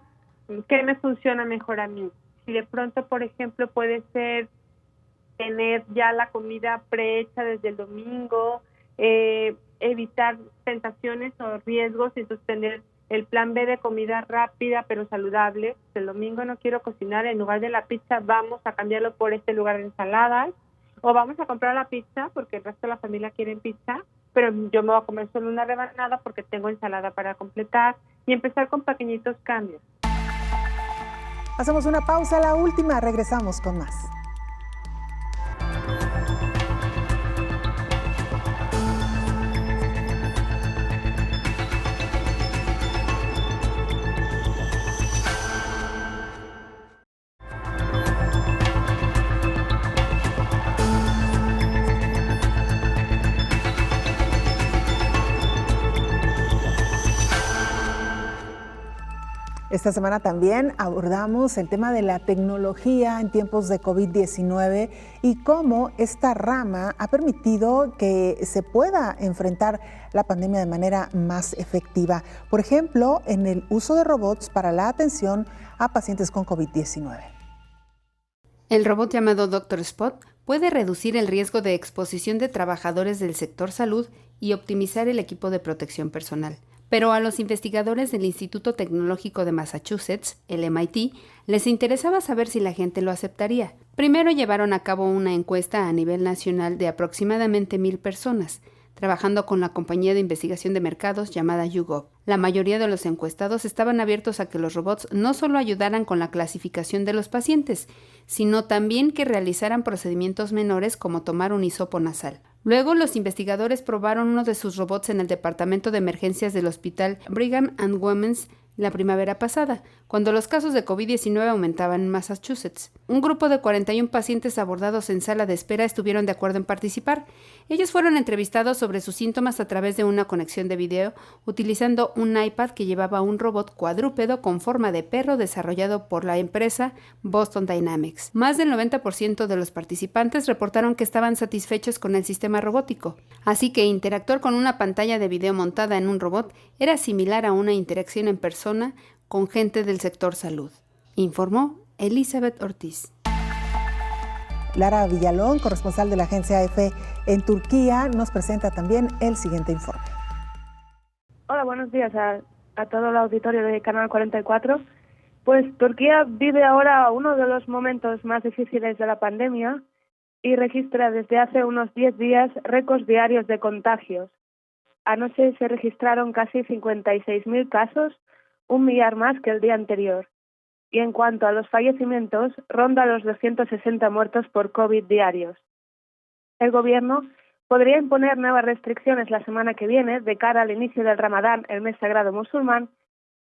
qué me funciona mejor a mí. Si de pronto, por ejemplo, puede ser tener ya la comida prehecha desde el domingo, evitar tentaciones o riesgos, entonces tener el plan B de comida rápida pero saludable. El domingo no quiero cocinar, en lugar de la pizza vamos a cambiarlo por este lugar de ensaladas, o vamos a comprar la pizza porque el resto de la familia quiere pizza, pero yo me voy a comer solo una rebanada porque tengo ensalada para completar, y empezar con pequeñitos cambios. Hacemos una pausa, la última, regresamos con más. Esta semana también abordamos el tema de la tecnología en tiempos de COVID-19 y cómo esta rama ha permitido que se pueda enfrentar la pandemia de manera más efectiva. Por ejemplo, en el uso de robots para la atención a pacientes con COVID-19. El robot llamado Dr. Spot puede reducir el riesgo de exposición de trabajadores del sector salud y optimizar el equipo de protección personal. Pero a los investigadores del Instituto Tecnológico de Massachusetts, el MIT, les interesaba saber si la gente lo aceptaría. Primero llevaron a cabo una encuesta a nivel nacional de aproximadamente 1,000 personas, trabajando con la compañía de investigación de mercados llamada YouGov. La mayoría de los encuestados estaban abiertos a que los robots no solo ayudaran con la clasificación de los pacientes, sino también que realizaran procedimientos menores como tomar un hisopo nasal. Luego, los investigadores probaron uno de sus robots en el departamento de emergencias del hospital Brigham and Women's la primavera pasada, cuando los casos de COVID-19 aumentaban en Massachusetts. Un grupo de 41 pacientes abordados en sala de espera estuvieron de acuerdo en participar. Ellos fueron entrevistados sobre sus síntomas a través de una conexión de video, utilizando un iPad que llevaba un robot cuadrúpedo con forma de perro desarrollado por la empresa Boston Dynamics. Más del 90% de los participantes reportaron que estaban satisfechos con el sistema robótico. Así que interactuar con una pantalla de video montada en un robot era similar a una interacción en persona con gente del sector salud, informó Elizabeth Ortiz. Lara Villalón, corresponsal de la agencia AFP en Turquía, nos presenta también el siguiente informe. Hola, buenos días a todo el auditorio de Canal 44. Pues Turquía vive ahora uno de los momentos más difíciles de la pandemia y registra desde hace unos 10 días récords diarios de contagios. Anoche se registraron casi 56.000 casos, 1 millar más que el día anterior. Y en cuanto a los fallecimientos, ronda los 260 muertos por COVID diarios. El gobierno podría imponer nuevas restricciones la semana que viene de cara al inicio del Ramadán, el mes sagrado musulmán,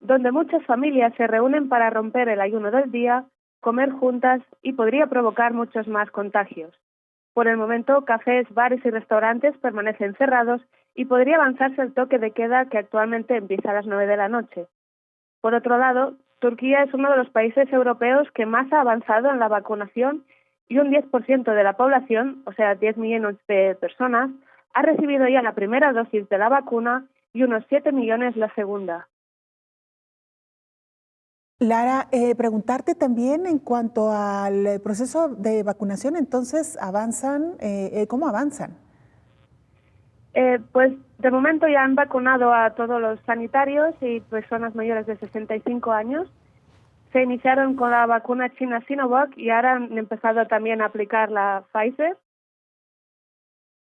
donde muchas familias se reúnen para romper el ayuno del día, comer juntas y podría provocar muchos más contagios. Por el momento, cafés, bares y restaurantes permanecen cerrados y podría avanzarse el toque de queda que actualmente empieza a las 9 de la noche. Por otro lado, Turquía es uno de los países europeos que más ha avanzado en la vacunación y un 10% de la población, o sea, 10 millones de personas, ha recibido ya la primera dosis de la vacuna y unos 7 millones la segunda. Lara, preguntarte también en cuanto al proceso de vacunación, entonces, ¿cómo avanzan? Pues de momento ya han vacunado a todos los sanitarios y personas mayores de 65 años. Se iniciaron con la vacuna china Sinovac y ahora han empezado también a aplicar la Pfizer.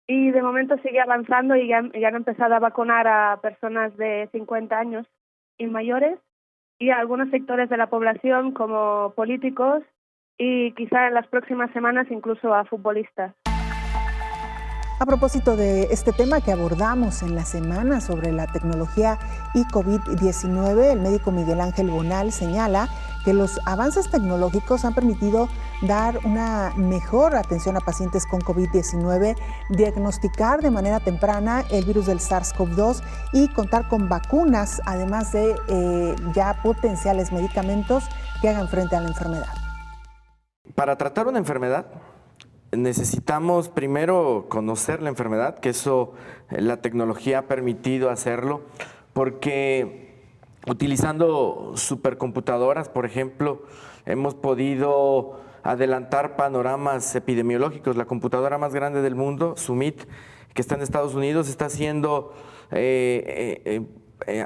Y de momento sigue avanzando y ya han empezado a vacunar a personas de 50 años y mayores y a algunos sectores de la población como políticos y quizá en las próximas semanas incluso a futbolistas. A propósito de este tema que abordamos en la semana sobre la tecnología y COVID-19, el médico Miguel Ángel Bonal señala que los avances tecnológicos han permitido dar una mejor atención a pacientes con COVID-19, diagnosticar de manera temprana el virus del SARS-CoV-2 y contar con vacunas, además de ya potenciales medicamentos que hagan frente a la enfermedad. Para tratar una enfermedad, necesitamos primero conocer la enfermedad, que eso la tecnología ha permitido hacerlo, porque utilizando supercomputadoras, por ejemplo, hemos podido adelantar panoramas epidemiológicos. La computadora más grande del mundo, Summit, que está en Estados Unidos, está haciendo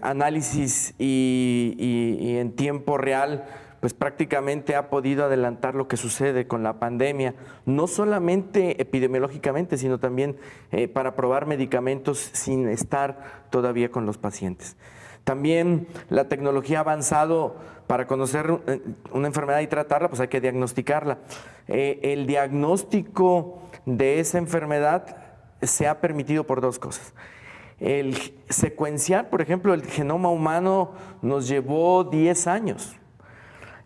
análisis y en tiempo real, pues prácticamente ha podido adelantar lo que sucede con la pandemia, no solamente epidemiológicamente, sino también para probar medicamentos sin estar todavía con los pacientes. También la tecnología ha avanzado para conocer una enfermedad y tratarla, pues hay que diagnosticarla. El diagnóstico de esa enfermedad se ha permitido por dos cosas. El secuenciar, por ejemplo, el genoma humano nos llevó 10 años.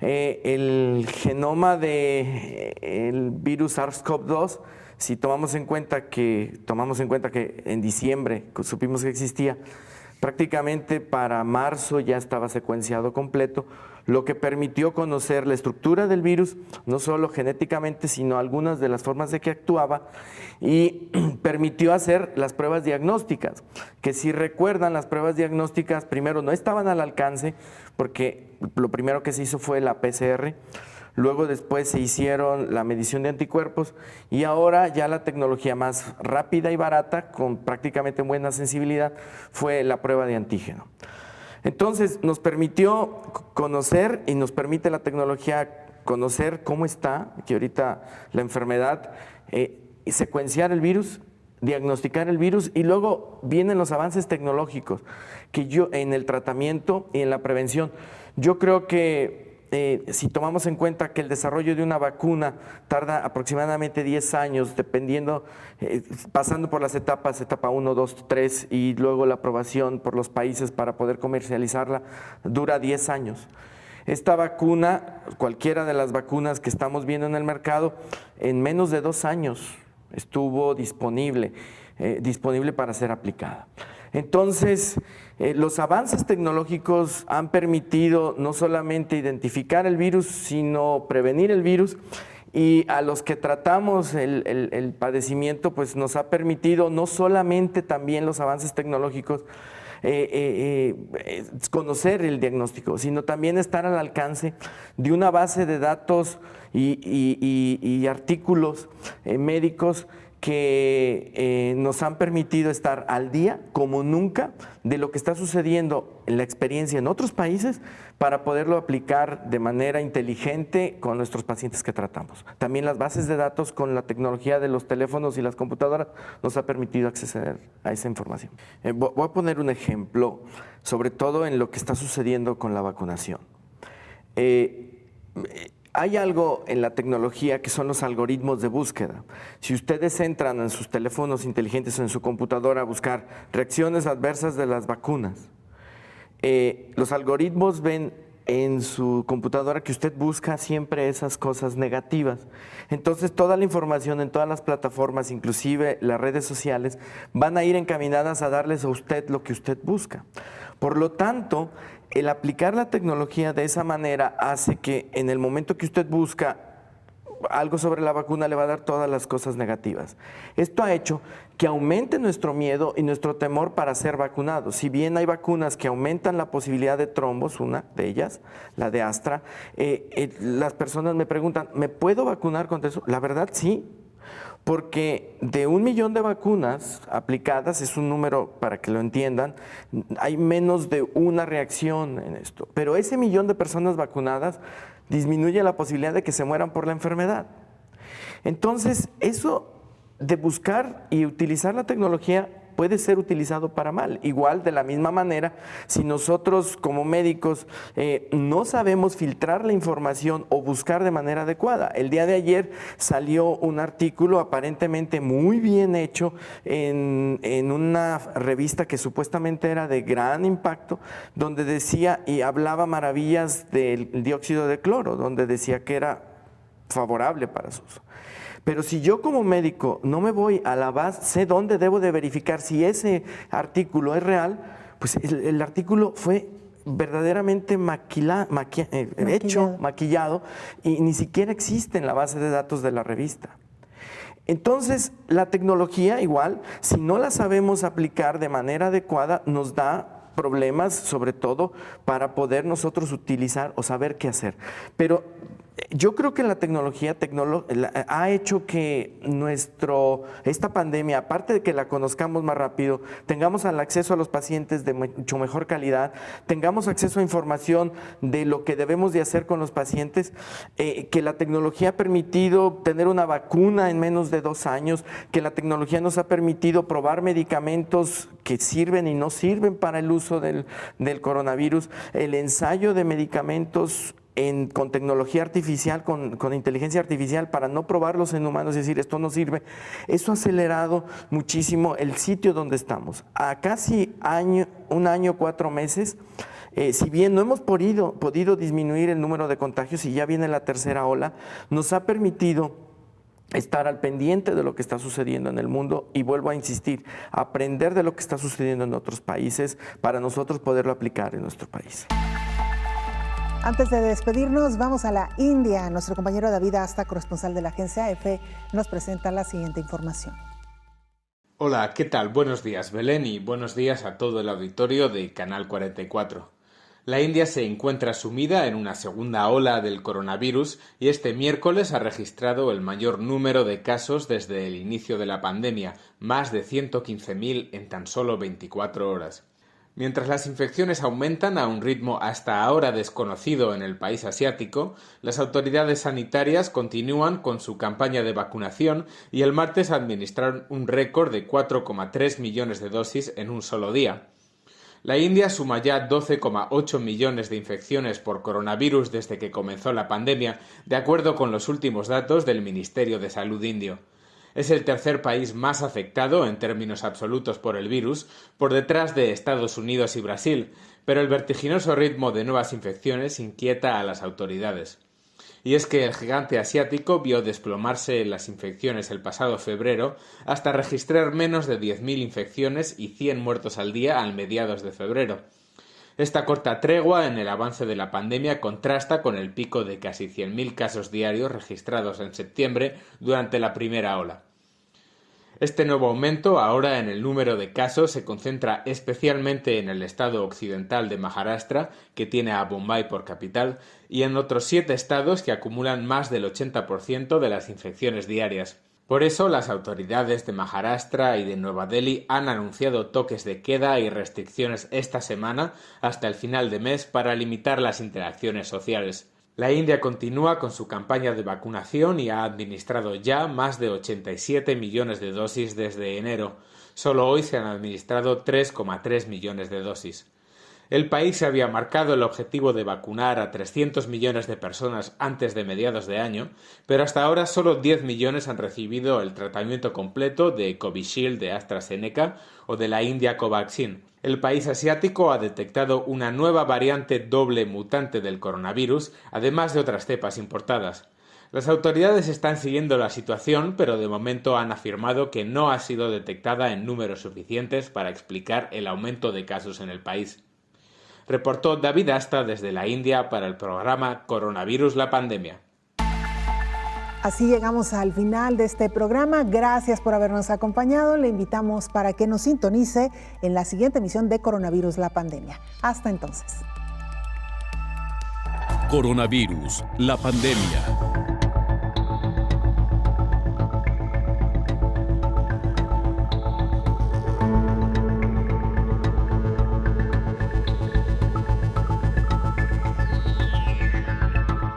El genoma del virus SARS-CoV-2, si tomamos en cuenta que en diciembre supimos que existía, prácticamente para marzo ya estaba secuenciado completo, lo que permitió conocer la estructura del virus, no solo genéticamente, sino algunas de las formas de que actuaba, y permitió hacer las pruebas diagnósticas, que si recuerdan, las pruebas diagnósticas primero no estaban al alcance, porque lo primero que se hizo fue la PCR, luego después se hicieron la medición de anticuerpos y ahora ya la tecnología más rápida y barata, con prácticamente buena sensibilidad, fue la prueba de antígeno. Entonces nos permitió conocer y nos permite la tecnología conocer cómo está, que ahorita la enfermedad, secuenciar el virus, diagnosticar el virus y luego vienen los avances tecnológicos que en el tratamiento y en la prevención. Yo creo que si tomamos en cuenta que el desarrollo de una vacuna tarda aproximadamente 10 años, dependiendo, pasando por las etapas, etapa 1, 2, 3 y luego la aprobación por los países para poder comercializarla, dura 10 años. Esta vacuna, cualquiera de las vacunas que estamos viendo en el mercado, en menos de 2 años estuvo disponible para ser aplicada. Entonces, los avances tecnológicos han permitido no solamente identificar el virus, sino prevenir el virus, y a los que tratamos el padecimiento, pues nos ha permitido no solamente también los avances tecnológicos, conocer el diagnóstico, sino también estar al alcance de una base de datos y artículos médicos que nos han permitido estar al día como nunca de lo que está sucediendo en la experiencia en otros países para poderlo aplicar de manera inteligente con nuestros pacientes que tratamos. También las bases de datos con la tecnología de los teléfonos y las computadoras nos ha permitido acceder a esa información. Voy a poner un ejemplo, sobre todo en lo que está sucediendo con la vacunación. Hay algo en la tecnología que son los algoritmos de búsqueda. Si ustedes entran en sus teléfonos inteligentes o en su computadora a buscar reacciones adversas de las vacunas, los algoritmos ven en su computadora que usted busca siempre esas cosas negativas. Entonces toda la información en todas las plataformas, inclusive las redes sociales, van a ir encaminadas a darles a usted lo que usted busca. Por lo tanto, el aplicar la tecnología de esa manera hace que en el momento que usted busca algo sobre la vacuna le va a dar todas las cosas negativas. Esto ha hecho que aumente nuestro miedo y nuestro temor para ser vacunados. Si bien hay vacunas que aumentan la posibilidad de trombos, una de ellas, la de Astra, las personas me preguntan, ¿me puedo vacunar contra eso? La verdad, sí. Porque de 1 millón de vacunas aplicadas, es un número para que lo entiendan, hay menos de una reacción en esto. Pero ese 1 millón de personas vacunadas disminuye la posibilidad de que se mueran por la enfermedad. Entonces, eso de buscar y utilizar la tecnología puede ser utilizado para mal. Igual, de la misma manera, si nosotros como médicos no sabemos filtrar la información o buscar de manera adecuada. El día de ayer salió un artículo aparentemente muy bien hecho en una revista que supuestamente era de gran impacto, donde decía y hablaba maravillas del dióxido de cloro, donde decía que era favorable para su uso. Pero si yo como médico no me voy a la base, sé dónde debo de verificar si ese artículo es real, pues el artículo fue verdaderamente maquillado y ni siquiera existe en la base de datos de la revista. Entonces, la tecnología igual, si no la sabemos aplicar de manera adecuada, nos da problemas, sobre todo para poder nosotros utilizar o saber qué hacer. Pero yo creo que la tecnología ha hecho que esta pandemia, aparte de que la conozcamos más rápido, tengamos el acceso a los pacientes de mucho mejor calidad, tengamos acceso a información de lo que debemos de hacer con los pacientes, que la tecnología ha permitido tener una vacuna en menos de 2 años, que la tecnología nos ha permitido probar medicamentos que sirven y no sirven para el uso del coronavirus, el ensayo de medicamentos con tecnología artificial, con inteligencia artificial, para no probarlos en humanos y decir esto no sirve. Eso ha acelerado muchísimo el sitio donde estamos. A casi 1 año, 4 meses, si bien no hemos podido disminuir el número de contagios y ya viene la tercera ola, nos ha permitido estar al pendiente de lo que está sucediendo en el mundo y vuelvo a insistir, aprender de lo que está sucediendo en otros países para nosotros poderlo aplicar en nuestro país. Antes de despedirnos, vamos a la India. Nuestro compañero David Asta, corresponsal de la agencia AFP, nos presenta la siguiente información. Hola, ¿qué tal? Buenos días, Belén, y buenos días a todo el auditorio de Canal 44. La India se encuentra sumida en una segunda ola del coronavirus y este miércoles ha registrado el mayor número de casos desde el inicio de la pandemia, más de 115.000 en tan solo 24 horas. Mientras las infecciones aumentan a un ritmo hasta ahora desconocido en el país asiático, las autoridades sanitarias continúan con su campaña de vacunación y el martes administraron un récord de 4,3 millones de dosis en un solo día. La India suma ya 12,8 millones de infecciones por coronavirus desde que comenzó la pandemia, de acuerdo con los últimos datos del Ministerio de Salud indio. Es el tercer país más afectado en términos absolutos por el virus, por detrás de Estados Unidos y Brasil, pero el vertiginoso ritmo de nuevas infecciones inquieta a las autoridades. Y es que el gigante asiático vio desplomarse las infecciones el pasado febrero hasta registrar menos de 10.000 infecciones y 100 muertos al día al mediados de febrero. Esta corta tregua en el avance de la pandemia contrasta con el pico de casi 100.000 casos diarios registrados en septiembre durante la primera ola. Este nuevo aumento ahora en el número de casos se concentra especialmente en el estado occidental de Maharashtra, que tiene a Bombay por capital, y en otros 7 estados que acumulan más del 80% de las infecciones diarias. Por eso, las autoridades de Maharashtra y de Nueva Delhi han anunciado toques de queda y restricciones esta semana hasta el final de mes para limitar las interacciones sociales. La India continúa con su campaña de vacunación y ha administrado ya más de 87 millones de dosis desde enero. Solo hoy se han administrado 3,3 millones de dosis. El país se había marcado el objetivo de vacunar a 300 millones de personas antes de mediados de año, pero hasta ahora solo 10 millones han recibido el tratamiento completo de Covishield de AstraZeneca o de la India Covaxin. El país asiático ha detectado una nueva variante doble mutante del coronavirus, además de otras cepas importadas. Las autoridades están siguiendo la situación, pero de momento han afirmado que no ha sido detectada en números suficientes para explicar el aumento de casos en el país. Reportó David Asta desde la India para el programa Coronavirus la Pandemia. Así llegamos al final de este programa. Gracias por habernos acompañado. Le invitamos para que nos sintonice en la siguiente emisión de Coronavirus la Pandemia. Hasta entonces. Coronavirus la Pandemia.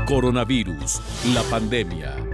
Coronavirus, la pandemia.